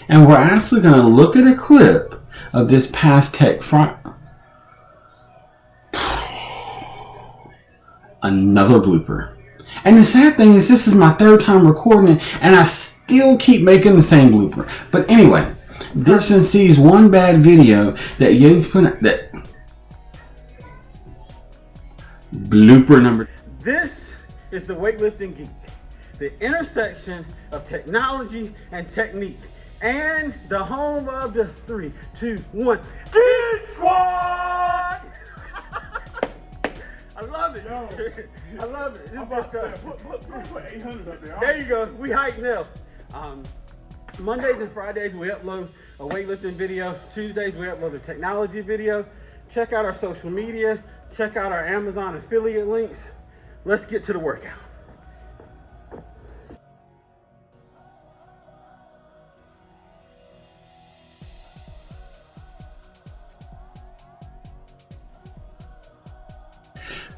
And we're actually going to look at a clip of this past Tech Friday. Another blooper. And the sad thing is, this is my third time recording it, and I still keep making the same blooper. But anyway, Dixon sees one bad video that you've put out. That blooper number. This is the Weightlifting Geek, the intersection of technology and technique, and the home of the 3, 2, 1 Geek Squad. I love it. Yo, I love it. This put 800 up there. There you go. We hype now. Mondays and Fridays we upload a weightlifting video. Tuesdays we upload a technology video. Check out our social media. Check out our Amazon affiliate links. Let's get to the workout.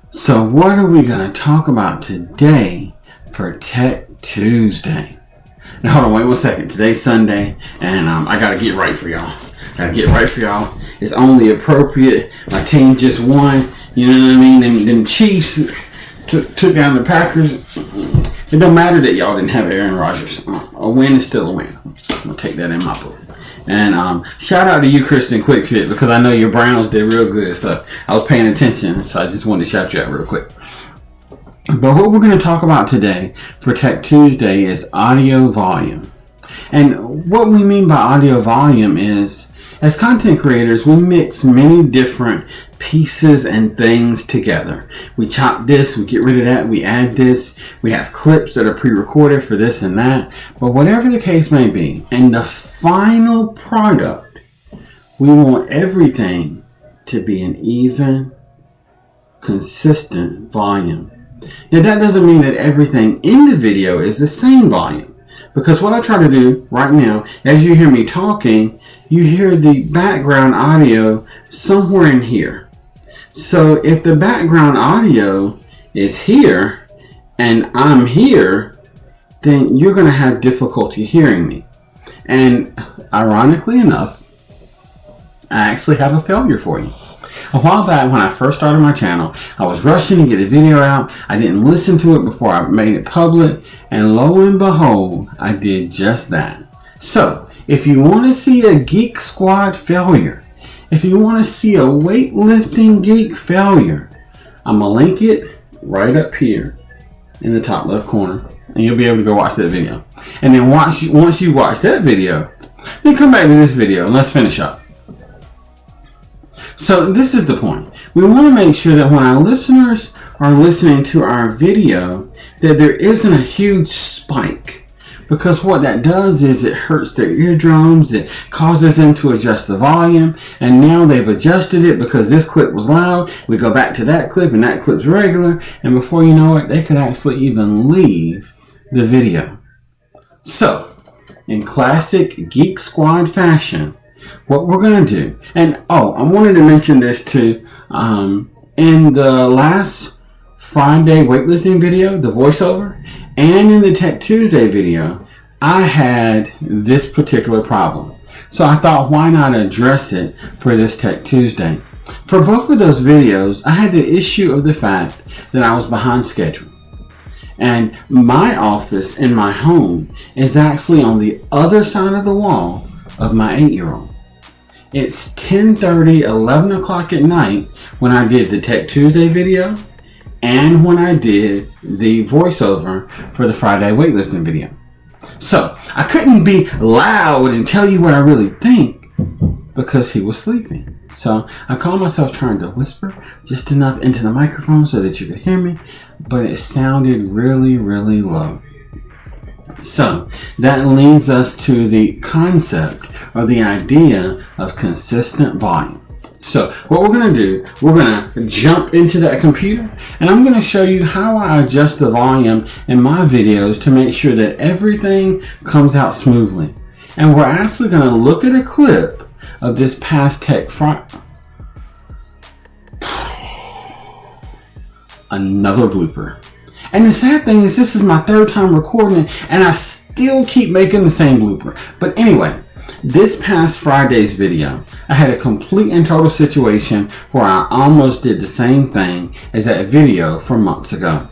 So what are we going to talk about today for Tech Tuesday? Now hold on, wait 1 second. Today's Sunday, and I got to get right for y'all. It's only appropriate. My team just won. You know what I mean? Them Chiefs took down the Packers. It don't matter that y'all didn't have Aaron Rodgers. A win is still a win. I'm going to take that in my book. And shout out to you, Christian Quickfit, because I know your Browns did real good. So I was paying attention, so I just wanted to shout you out real quick. But what we're going to talk about today for Tech Tuesday is audio volume. And what we mean by audio volume is, as content creators, we mix many different pieces and things together. We chop this, we get rid of that, we add this, we have clips that are pre-recorded for this and that. But whatever the case may be, in the final product, we want everything to be an even, consistent volume. Now that doesn't mean that everything in the video is the same volume. Because what I try to do right now, as you hear me talking, you hear the background audio somewhere in here. So if the background audio is here and I'm here, then you're going to have difficulty hearing me. And ironically enough, I actually have a failure for you. A while back when I first started my channel, I was rushing to get a video out. I didn't listen to it before I made it public. And lo and behold, I did just that. So, if you want to see a Geek Squad failure, if you want to see a weightlifting geek failure, I'm going to link it right up here in the top left corner. And you'll be able to go watch that video. And then once you watch that video, then come back to this video and let's finish up. So this is the point. We want to make sure that when our listeners are listening to our video, that there isn't a huge spike. Because what that does is it hurts their eardrums, it causes them to adjust the volume, and now they've adjusted it because this clip was loud. We go back to that clip and that clip's regular, and before you know it, they could actually even leave the video. So, in classic Geek Squad fashion, what we're going to do, and I wanted to mention this too, in the last Friday weightlifting video, the voiceover, and in the Tech Tuesday video, I had this particular problem. So I thought, why not address it for this Tech Tuesday? For both of those videos, I had the issue of the fact that I was behind schedule. And my office in my home is actually on the other side of the wall of my 8-year-old. It's 10:30, 11 o'clock at night when I did the Tech Tuesday video and when I did the voiceover for the Friday weightlifting video. So I couldn't be loud and tell you what I really think because he was sleeping. So I caught myself trying to whisper just enough into the microphone so that you could hear me, but it sounded really, really low. So that leads us to the concept or the idea of consistent volume. So what we're going to do, we're going to jump into that computer and I'm going to show you how I adjust the volume in my videos to make sure that everything comes out smoothly. And we're actually going to look at a clip of this past Tech Friday. Another blooper. And the sad thing is, this is my third time recording it, and I still keep making the same blooper. But anyway, This past Friday's video, I had a complete and total situation where I almost did the same thing as that video from months ago.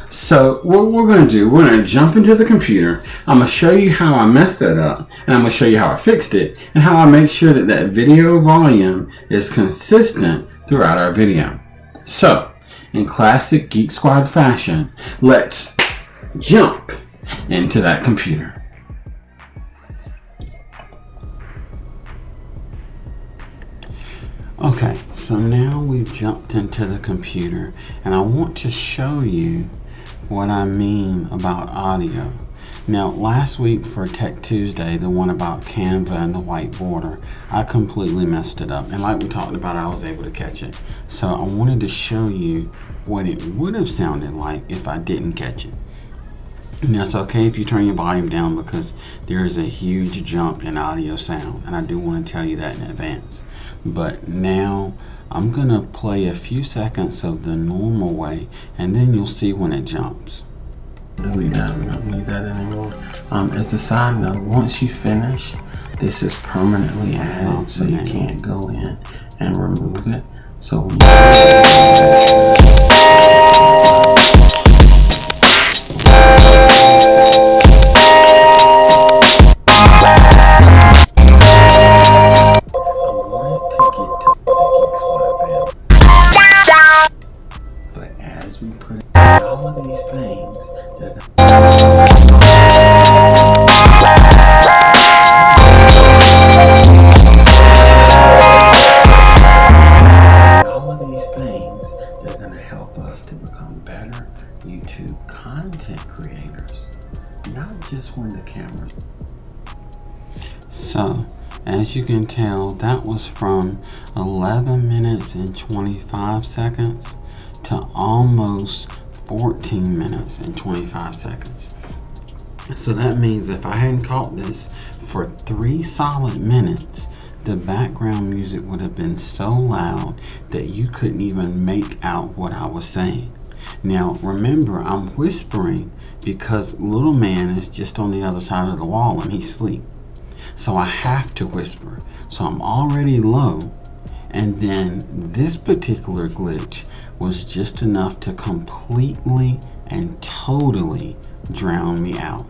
So what we're going to do, we're going to jump into the computer. I'm going to show you how I messed that up, and I'm going to show you how I fixed it, and how I make sure that that video volume is consistent throughout our video. So, in classic Geek Squad fashion, let's jump into that computer. Okay, so now we've jumped into the computer, and I want to show you what I mean about audio. Now, last week for Tech Tuesday, the one about Canva and the white border, I completely messed it up. And like we talked about, I was able to catch it. So I wanted to show you what it would have sounded like if I didn't catch it. Now, it's okay if you turn your volume down because there is a huge jump in audio sound, and I do want to tell you that in advance. But now I'm going to play a few seconds of the normal way, and then you'll see when it jumps. Delete that, we don't need that anymore. As a side note, once you finish, this is permanently added, so you can't go in and remove it. So when we put in all of these things they're going to help us to become better YouTube content creators, not just when the camera's. So as you can tell, that was from 11 minutes and 25 seconds to almost 14 minutes and 25 seconds. So that means if I hadn't caught this for 3 solid minutes, the background music would have been so loud that you couldn't even make out what I was saying. Now remember, I'm whispering because little man is just on the other side of the wall and he's asleep. So I have to whisper. So I'm already low, and then this particular glitch was just enough to completely and totally drown me out.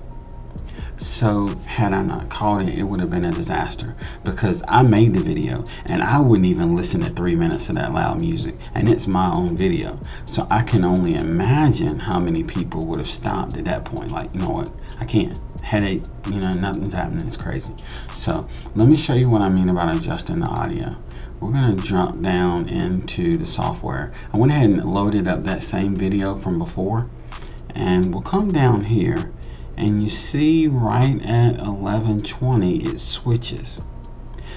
So had I not caught it, it would have been a disaster, because I made the video and I wouldn't even listen to 3 minutes of that loud music, and it's my own video. So I can only imagine how many people would have stopped at that point. Like, you know what, I can't. Headache, you know, nothing's happening, it's crazy. So let me show you what I mean about adjusting the audio. We're going to jump down into the software. I went ahead and loaded up that same video from before, and we'll come down here, and you see right at 11:20 it switches.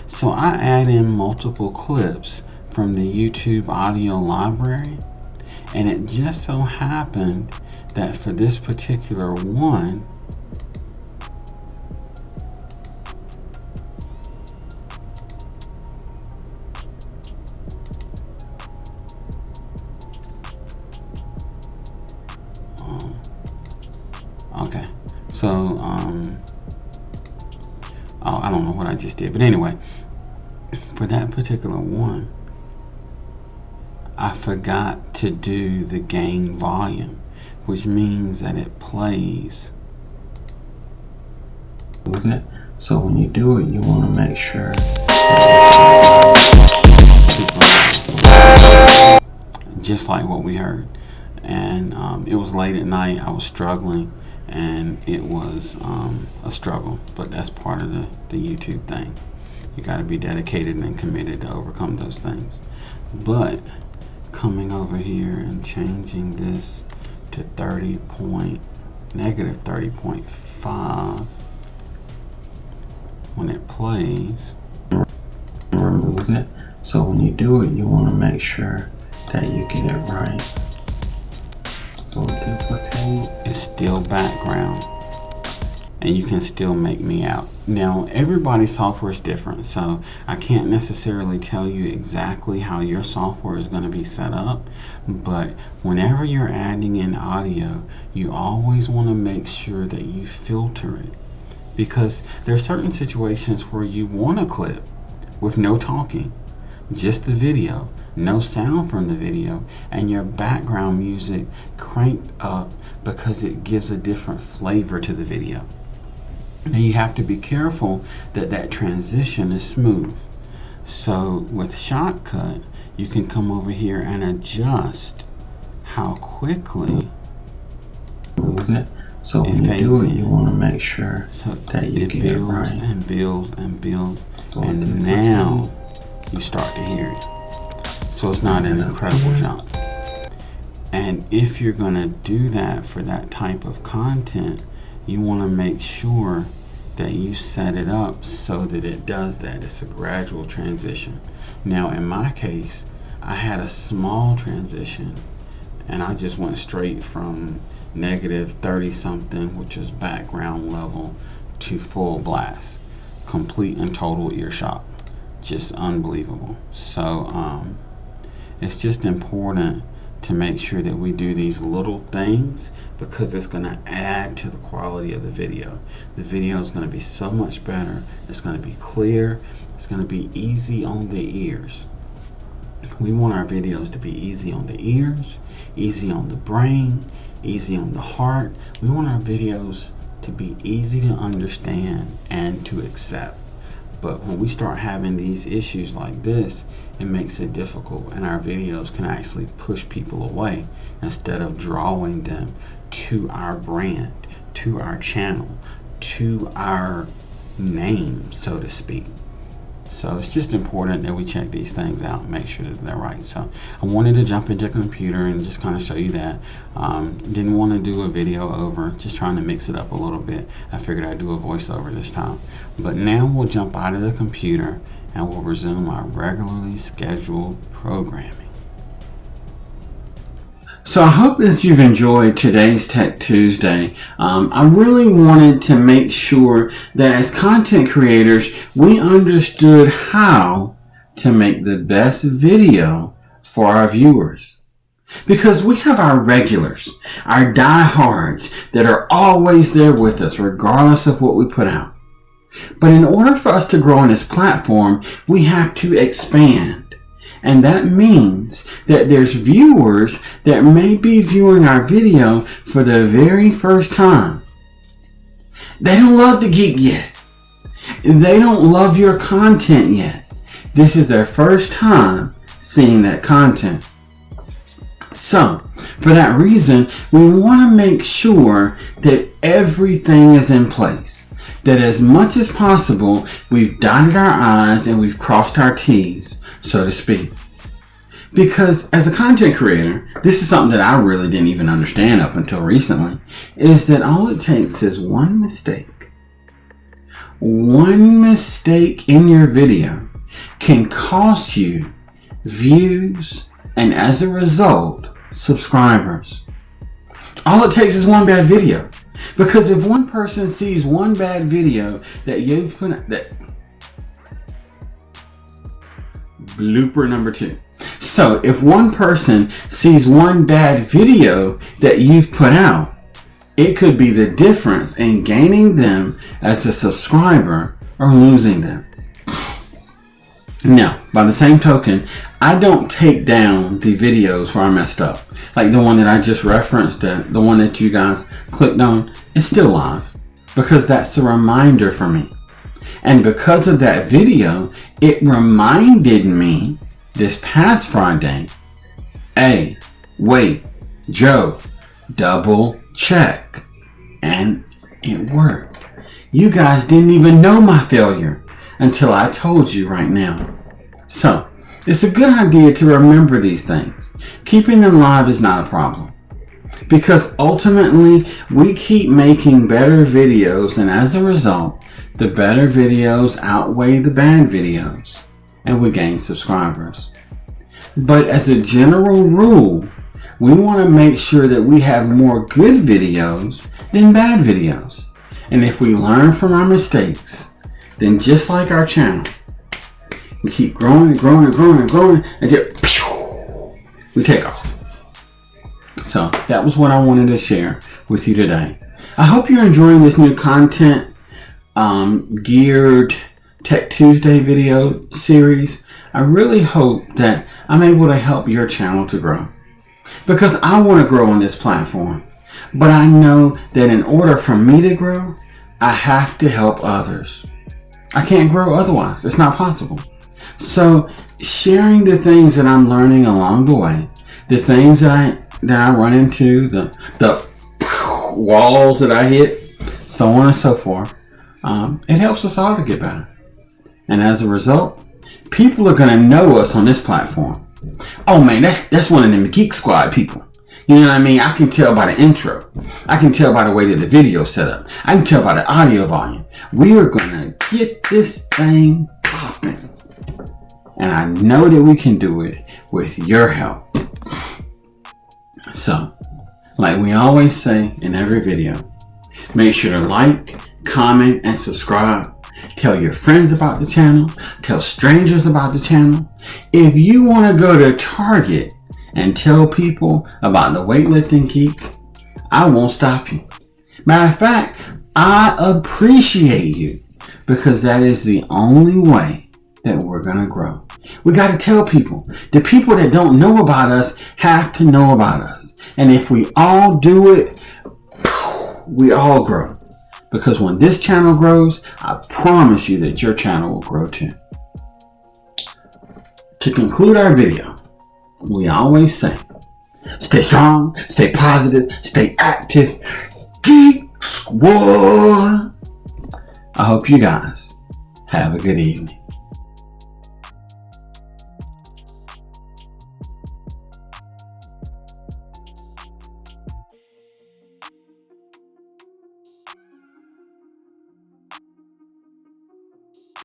So I add in multiple clips from the YouTube audio library, and it just so happened that for this particular one, okay, so I don't know what I just did, but anyway, for that particular one, I forgot to do the gain volume, which means that it plays. So when you do it, you want to make sure just like what we heard. And it was late at night, I was struggling, and it was a struggle, but that's part of the YouTube thing. You got to be dedicated and committed to overcome those things. But coming over here and changing this to negative 30.5 when it plays, remove it. So when you do it, you want to make sure that you get it right. So duplicate, it's still background, and you can still make me out. Now everybody's software is different, so I can't necessarily tell you exactly how your software is going to be set up, but whenever you're adding in audio, you always want to make sure that you filter it, because there are certain situations where you want a clip with no talking, just the video, no sound from the video, and your background music cranked up because it gives a different flavor to the video. Now you have to be careful that that transition is smooth. So with Shotcut, you can come over here and adjust how quickly move it. So when you do it, you want to make sure that you get it right. And builds and builds, and now you start to hear it. So it's not an incredible jump. And if you're going to do that for that type of content, you want to make sure that you set it up so that it does that. It's a gradual transition. Now in my case, I had a small transition, and I just went straight from negative 30 something, which is background level, to full blast, complete and total earshot. Just unbelievable. So it's just important to make sure that we do these little things, because it's going to add to the quality of the video. The video is going to be so much better. It's going to be clear. It's going to be easy on the ears. We want our videos to be easy on the ears, easy on the brain, easy on the heart. We want our videos to be easy to understand and to accept. But when we start having these issues like this, it makes it difficult, and our videos can actually push people away instead of drawing them to our brand, to our channel, to our name, so to speak. So it's just important that we check these things out and make sure that they're right. So I wanted to jump into the computer and just kind of show you that. Didn't want to do a video over, just trying to mix it up a little bit. I figured I'd do a voiceover this time. But now we'll jump out of the computer and we'll resume our regularly scheduled programming. So I hope that you've enjoyed today's Tech Tuesday. I really wanted to make sure that as content creators, we understood how to make the best video for our viewers. Because we have our regulars, our diehards that are always there with us regardless of what we put out. But in order for us to grow on this platform, we have to expand. And that means that there's viewers that may be viewing our video for the very first time. They don't love the geek yet. They don't love your content yet. This is their first time seeing that content. So, for that reason, we want to make sure that everything is in place. That as much as possible, we've dotted our I's and we've crossed our T's, so to speak. Because as a content creator, this is something that I really didn't even understand up until recently, is that all it takes is one mistake. One mistake in your video can cost you views and as a result, subscribers. All it takes is one bad video. Because if one person sees one bad video that you've put out, blooper number 2. So if one person sees one bad video that you've put out, it could be the difference in gaining them as a subscriber or losing them. Now, by the same token, I don't take down the videos where I messed up. Like the one that I just referenced, the one that you guys clicked on, is still live. Because that's a reminder for me. And because of that video, it reminded me this past Friday, hey, wait, Joe, double check. And it worked. You guys didn't even know my failure until I told you right now. So, it's a good idea to remember these things. Keeping them live is not a problem. Because ultimately, we keep making better videos, and as a result, the better videos outweigh the bad videos, and we gain subscribers. But as a general rule, we want to make sure that we have more good videos than bad videos. And if we learn from our mistakes, then just like our channel, we keep growing and growing and growing and growing, and just we take off. So that was what I wanted to share with you today. I hope you're enjoying this new content geared Tech Tuesday video series, I really hope that I'm able to help your channel to grow. Because I want to grow on this platform. But I know that in order for me to grow, I have to help others. I can't grow otherwise. It's not possible. So sharing the things that I'm learning along the way, the things that I run into, the walls that I hit, so on and so forth, it helps us all to get better. And as a result, people are going to know us on this platform. Oh man, that's one of them Geek Squad people. You know what I mean? I can tell by the intro. I can tell by the way that the video's set up. I can tell by the audio volume. We are going to get this thing popping. And I know that we can do it with your help. So, like we always say in every video, make sure to like, comment, and subscribe. Tell your friends about the channel. Tell strangers about the channel. If you want to go to Target and tell people about the Weightlifting Geek, I won't stop you. Matter of fact, I appreciate you because that is the only way that we're going to grow. We got to tell people. The people that don't know about us have to know about us. And if we all do it, we all grow. Because when this channel grows, I promise you that your channel will grow too. To conclude our video, we always say, stay strong, stay positive, stay active. Geek Squad! I hope you guys have a good evening.